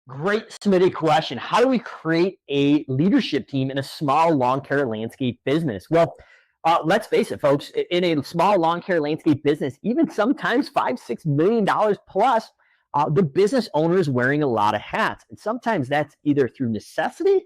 Great submitted question. How do we create a leadership team in a small lawn care landscape business? Well, let's face it, folks. In a small lawn care landscape business, even sometimes $5, $6 million plus, the business owner is wearing a lot of hats, and sometimes that's either through necessity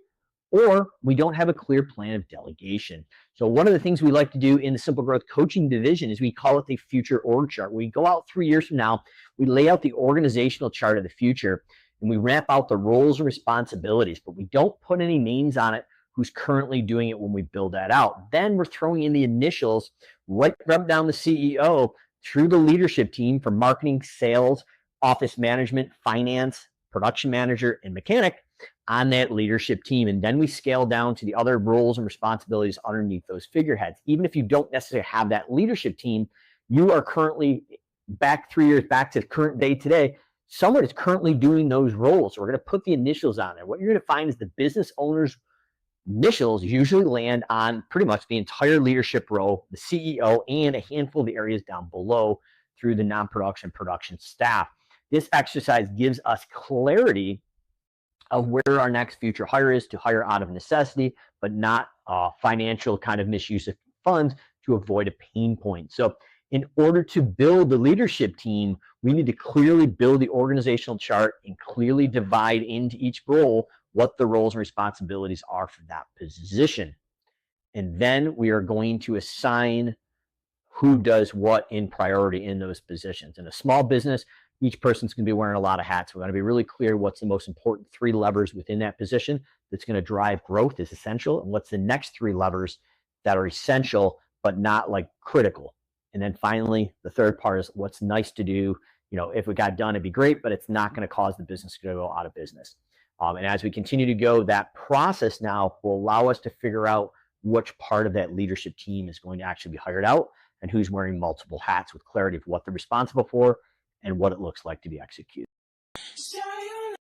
or we don't have a clear plan of delegation. So one of the things we like to do in the Simple Growth Coaching division is we call it the future org chart. We go out 3 years from now, we lay out the organizational chart of the future, and we ramp out the roles and responsibilities, but we don't put any names on it who's currently doing it when we build that out. Then we're throwing in the initials right down the CEO through the leadership team for marketing, sales, office management, finance, production manager, and mechanic on that leadership team. And then we scale down to the other roles and responsibilities underneath those figureheads. Even if you don't necessarily have that leadership team, you are currently back 3 years back to the current day today. Someone is currently doing those roles. So we're going to put the initials on there. What you're going to find is the business owner's initials usually land on pretty much the entire leadership row, the CEO, and a handful of the areas down below through the non-production production staff. This exercise gives us clarity of where our next future hire is, to hire out of necessity, but not financial kind of misuse of funds to avoid a pain point. So in order to build the leadership team, we need to clearly build the organizational chart and clearly divide into each role what the roles and responsibilities are for that position. And then we are going to assign who does what in priority in those positions. In a small business, each person's going to be wearing a lot of hats. We're going to be really clear what's the most important 3 levers within that position that's going to drive growth is essential, and what's the next 3 levers that are essential but not like critical. And then finally, the third part is what's nice to do. You know, if it got done, it'd be great, but it's not going to cause the business to go out of business. And as we continue to go, that process now will allow us to figure out which part of that leadership team is going to actually be hired out and who's wearing multiple hats with clarity of what they're responsible for and what it looks like to be executed.